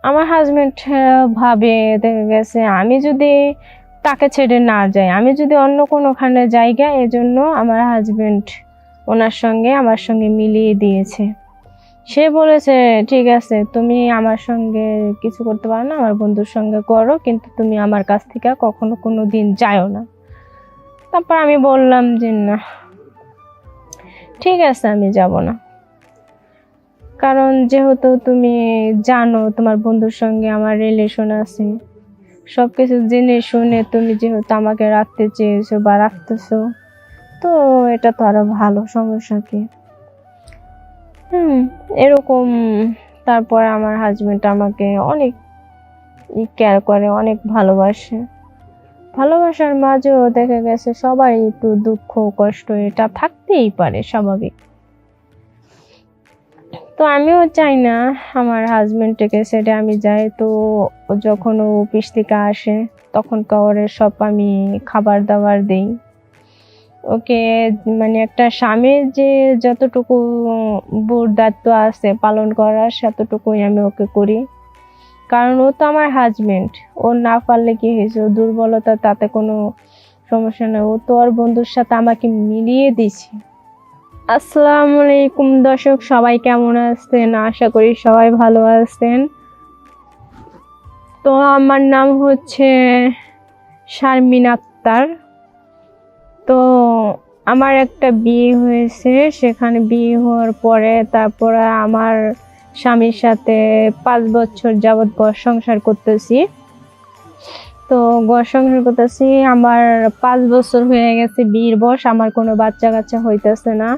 আমার হাজবেন্ড ভাবে, দেখা গেছে আমি যদি তাকে ছেড়ে না যাই, আমি যদি অন্য কোনোখানে জায়গা, এজন্য আমার হাজবেন্ড ওনার সঙ্গে আমার সঙ্গে মিলিয়ে দিয়েছে। সে বলেছে, ঠিক আছে, তুমি আমার সঙ্গে কিছু করতে পারো না, আমার বন্ধুর সঙ্গে করো, কিন্তু তুমি আমার কাছ থেকে কখনো কোনো দিন যাও না। তারপর আমি বললাম যে না, ঠিক আছে, আমি যাব না। কারণ যেহেতু তুমি জানো তোমার বন্ধুর সঙ্গে আমার রিলেশন আছে, সবকিছু জেনে শুনে তুমি যেহেতু আমাকে রাখতে চেয়েছো বা রাখতেছো, তো এটা তো আরো ভালো, সমস্যা কি? এরকম। তারপর আমার হাজবেন্ড আমাকে অনেক কেয়ার করে, অনেক ভালোবাসে। ভালোবাসার মাঝেও দেখা গেছে সবারই একটু দুঃখ কষ্ট এটা থাকতেই পারে, স্বাভাবিক। তো আমিও চাই না আমার হাজবেন্ডকে ছেড়ে আমি যাই। তো যখন ও অফিস থেকে আসে তখন ওরে সব আমি খাবার দাবার দেই ওকে। মানে একটা স্বামীর যে যতটুকু বোর দায়িত্ব আছে পালন করার, সেতটুকুই আমি ওকে করি। কারণ ও তো আমার হাজবেন্ড, ও না পারলে কি হয়েছে, ও দুর্বলতা, তাতে কোনো সমস্যা নেই, ও তো ওর বন্ধুর সাথে আমাকে মিলিয়ে দিছে। আসসালামু আলাইকুম দর্শক, সবাই কেমন আছেন? আশা করি সবাই ভালো আছেন। তো আমার নাম হচ্ছে শারমিন আক্তার। তো আমার একটা বিয়ে হয়েছে, সেখানে বিয়ে হওয়ার পরে তারপরে আমার স্বামীর সাথে 5 বছর যাবৎ ঘর সংসার করতেছি। তো ঘর সংসার করতেছি, আমার 5 বছর হয়ে গেছে বিয়ের বয়স, আমার কোনো বাচ্চা কাচ্চা হইতেছে না।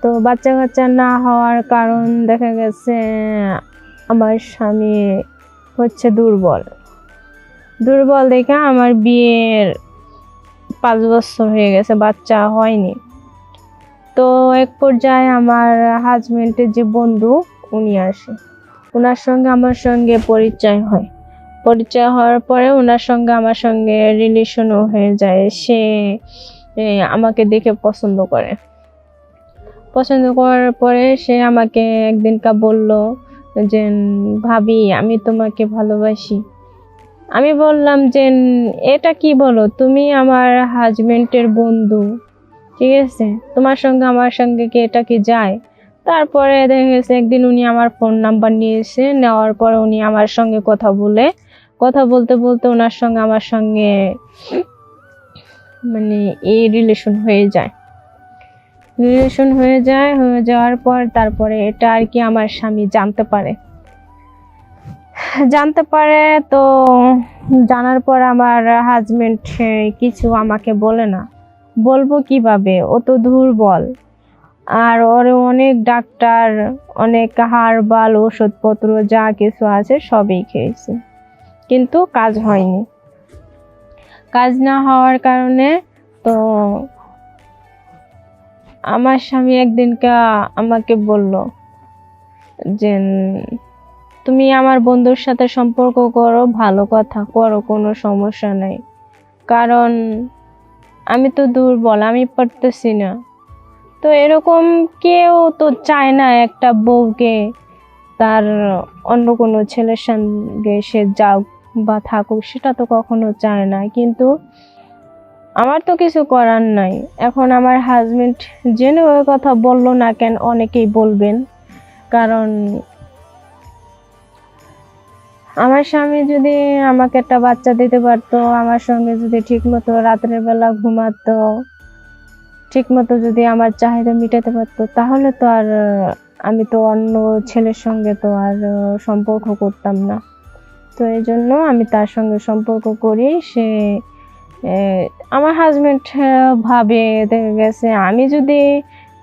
তো বাচ্চা কাচ্চা না হওয়ার কারণ দেখা গেছে আমার স্বামী হচ্ছে দুর্বল দেখে আমার বিয়ের 5 বছর হয়ে গেছে, বাচ্চা হয়নি। তো এক পর্যায়ে আমার হাজবেন্ডের যে বন্ধু উনি আসে, ওনার সঙ্গে আমার সঙ্গে পরিচয় হওয়ার পরে ওনার সঙ্গে আমার সঙ্গে রিলেশনও হয়ে যায়। সে আমাকে দেখে পছন্দ করার পরে সে আমাকে একদিনকা বলল যে ভাবি, আমি তোমাকে ভালোবাসি। আমি বললাম যে এটা কি বলো, তুমি আমার হাজবেন্ডের বন্ধু, ঠিক আছে, তোমার সঙ্গে আমার সঙ্গে কি এটা কি যায়? তারপরে দেখা গেছে একদিন উনি আমার ফোন নাম্বার নিয়েছে, নেওয়ার পর উনি আমার সঙ্গে কথা বলতে বলতে ওনার সঙ্গে আমার সঙ্গে মানে এই রিলেশন হয়ে যাওয়ার পর তারপরে এটা আর কি আমার স্বামী জানতে পারে। তো জানার পর আমার হাজবেন্ড কিছু আমাকে বলে না, বলবো কিভাবে, ও তো দুর্বল। আর ওর অনেক ডাক্তার, অনেক হার্বাল ওষুধপত্র যা কিছু আছে সবই খেয়েছে, কিন্তু কাজ হয়নি। কাজ না হওয়ার কারণে তো আমার স্বামী একদিনকা আমাকে বলল যে তুমি আমার বন্ধুর সাথে সম্পর্ক করো, ভালো কথা, করো, কোনো সমস্যা নাই, কারণ আমি তো দুর্বল, আমি পারতেছি না। তো এরকম কেউ তো চায় না একটা বউকে তার অন্য কোনো ছেলের সঙ্গে সে যাক বা থাকুক, সেটা তো কখনো চায় না। কিন্তু আমার তো কিছু করার নাই। এখন আমার হাজবেন্ড জেনে ওই কথা বললো না কেন, অনেকেই বলবেন, কারণ আমার স্বামী যদি আমাকে একটা বাচ্চা দিতে পারতো, আমার সঙ্গে যদি ঠিকমতো রাতের বেলা ঘুমাতো, ঠিকমতো যদি আমার চাহিদা মিটাতে পারতো, তাহলে তো আর আমি তো অন্য ছেলের সঙ্গে তো আর সম্পর্ক করতাম না। তো এই জন্য আমি তার সঙ্গে সম্পর্ক করি। সে আমার হাজবেন্ড ভাবে, দেখা গেছে আমি যদি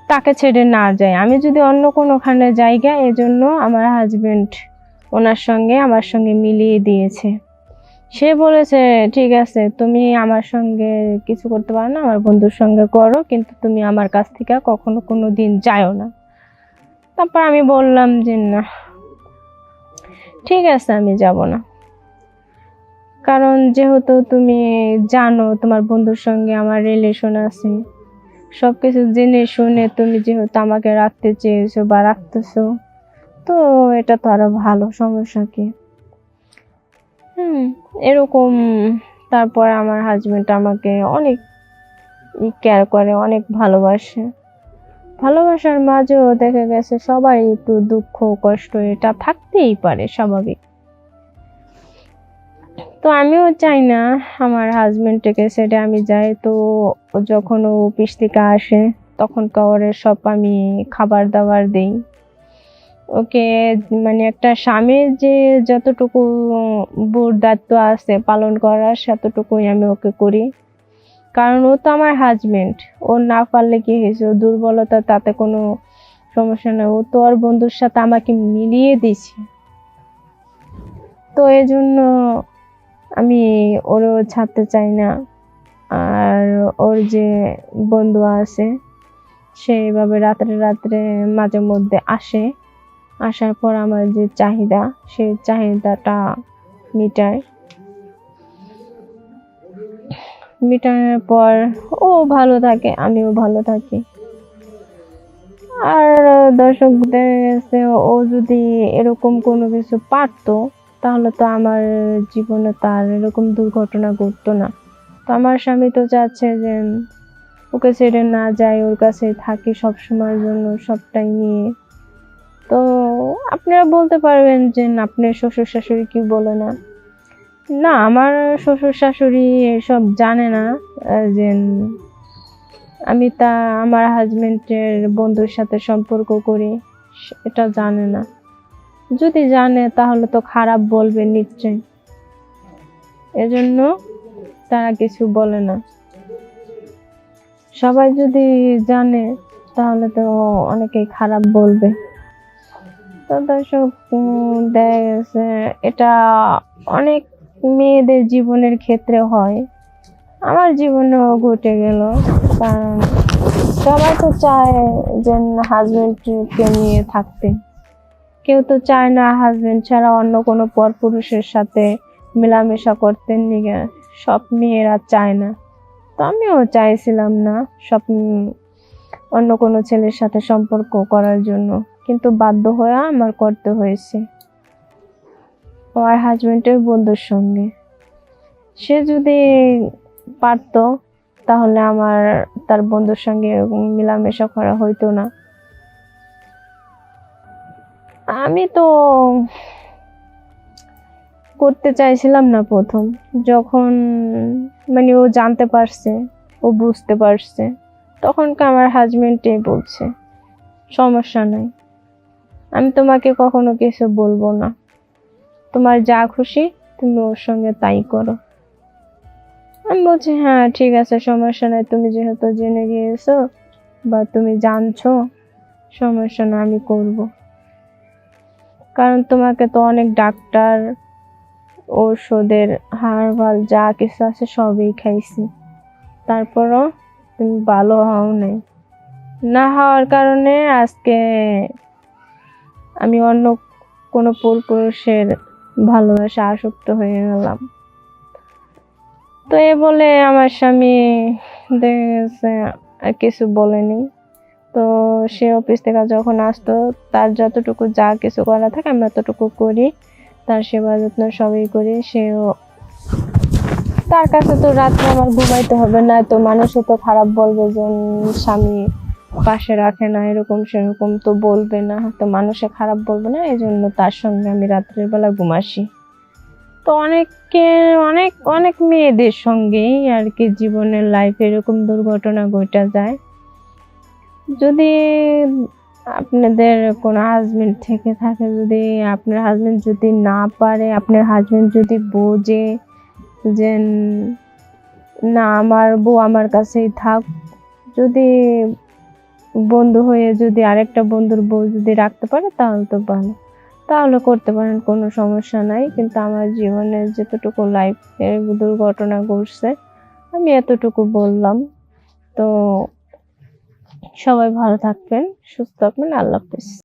তাকে ছেড়ে না যাই, আমি যদি অন্য কোনোখানে জায়গা, এজন্য আমার হাজবেন্ড ওনার সঙ্গে আমার সঙ্গে মিলিয়ে দিয়েছে। সে বলেছে, ঠিক আছে, তুমি আমার সঙ্গে কিছু করতে পারো না, আমার বন্ধুর সঙ্গে করো, কিন্তু তুমি আমার কাছ থেকে কখনো কোনো দিন যাও না। তারপর আমি বললাম যে না, ঠিক আছে, আমি যাব না। কারণ যেহেতু তুমি জানো তোমার বন্ধুর সঙ্গে আমার রিলেশন আছে, সবকিছু জেনে শুনে তুমি যেহেতু আমাকে রাখতে চেয়েছো বা রাখতেছো, তো এটা তো আরো ভালো, সমস্যা কি? এরকম। তারপর আমার হাজবেন্ড আমাকে অনেক কেয়ার করে, অনেক ভালোবাসে। ভালোবাসার মাঝেও দেখা গেছে সবারই একটু দুঃখ কষ্ট এটা থাকতেই পারে, স্বাভাবিক। তো আমিও চাই না আমার হাজবেন্ডকে ছেড়ে আমি যাই। তো যখন ও অফিস থেকে আসে তখন ওরে সব আমি খাবার দাবার দেই ওকে। মানে একটা স্বামীর যে যতটুকু বোর দায়িত্ব আছে পালন করার, সেতটুকুই আমি ওকে করি। কারণ ও তো আমার হাজবেন্ড, ও না পারলে কি হয়েছে, ও দুর্বলতা তাতে কোনো সমস্যা নেই, ও তো ওর বন্ধুর সাথে আমাকে মিলিয়ে দিছে। তো এই জন্য আমি ওরও ছাড়তে চাই না। আর ওর যে বন্ধু আছে সেইভাবে রাত্রে রাত্রে মাঝে মধ্যে আসে, আসার পর আমার যে চাহিদা সেই চাহিদাটা মিটায়। মিটানোর পর ও ভালো থাকে, আমিও ভালো থাকি। আর দর্শকদের কাছে ও যদি এরকম কোনো কিছু পারতো তাহলে তো আমার জীবনে তার এরকম দুর্ঘটনা ঘটতো না। তো আমার স্বামী তো চাচ্ছে যে ওকে ছেড়ে না যায়, ওর কাছে থাকি সবসময়ের জন্য, সবটাই নিয়ে। তো আপনারা বলতে পারবেন যে আপনার শ্বশুর শাশুড়ি কি বলে না? না, আমার শ্বশুর শাশুড়ি এসব জানে না যে আমি আমার হাজবেন্ডের বন্ধুর সাথে সম্পর্ক করি, এটা জানে না। যদি জানে তাহলে তো খারাপ বলবে নিশ্চয়ই, এজন্য তারা কিছু বলে না। সবাই যদি জানে তাহলে তো অনেকেই খারাপ বলবে। তো দর্শক, দেখা গেছে এটা অনেক মেয়েদের জীবনের ক্ষেত্রে হয়, আমার জীবনেও ঘটে গেল। কারণ সবাই তো চায় যে হাজবেন্ডকে নিয়ে থাকতে, কেউ তো চায় না হাজবেন্ড ছাড়া অন্য কোনো পরপুরুষের সাথে মেলামেশা করতে। নিয়ে সব মেয়েরা চায় না, তো আমিও চাইছিলাম না সব অন্য কোনো ছেলের সাথে সম্পর্ক করার জন্য, কিন্তু বাধ্য হয়ে আমার করতে হয়েছে আমার হাজবেন্ডের বন্ধুর সঙ্গে। সে যদি পারতো তাহলে আমার তার বন্ধুর সঙ্গে মেলামেশা করা হইতো না। আমি তো করতে চাইছিলাম না প্রথম, যখন মানে ও জানতে পারছে, ও বুঝতে পারছে, তখন আমার হাজবেন্ডই বলছে সমস্যা নাই, আমি তোমাকে কখনো কিছু বলবো না, তোমার যা খুশি তুমি ওর সঙ্গে তাই করো। আমি বলছি হ্যাঁ ঠিক আছে, সমস্যা নাই, তুমি যেহেতু জেনে গিয়েছো বা তুমি জানছো, সমস্যা না, আমি করব। কারণ তোমাকে তো অনেক ডাক্তার ঔষধের হারবাল যা কিছু আছে সবই খাইছি, তারপরও তুমি ভালো হও নাই। না হওয়ার কারণে আজকে আমি অন্য কোনো পুরুষের ভালোবাসা আসক্ত হয়ে গেলাম। তো এ বলে আমার স্বামী দেখা গেছে আর কিছু বলেনি। তো সে অফিস থেকে যখন আসতো তার যতটুকু যা কিছু করা থাকে আমরা ততটুকু করি, তার সেবা যত্ন সবই করি। সেও তার কাছে তো রাত্রে আমার ঘুমাইতে হবে না, তো মানুষে তো খারাপ বলবে যে স্বামী পাশে রাখে না, এরকম সেরকম তো বলবে না, তো মানুষে খারাপ বলবে না, এই জন্য তার সঙ্গে আমি রাত্রের বেলা ঘুমাসি। তো অনেক অনেক মেয়েদের সঙ্গেই আর কি জীবনের লাইফে এরকম দুর্ঘটনা ঘটে যায়। যদি আপনাদের কোনো হাজবেন্ড থেকে থাকে, যদি আপনার হাজবেন্ড যদি না পারে, আপনার হাজবেন্ড যদি বোঝে যে না আমার বউ আমার কাছেই থাক, যদি বন্ধু হয়ে যদি আরেকটা বন্ধুর বউ যদি রাখতে পারে তাহলে তো ভালো, তাহলে করতে পারেন, কোনো সমস্যা নাই। কিন্তু আমার জীবনে যতটুকু লাইফে দুর্ঘটনা ঘটছে আমি এতটুকু বললাম। তো সবাই ভালো থাকবেন, সুস্থ থাকবেন, আল্লাহ হাফেজ।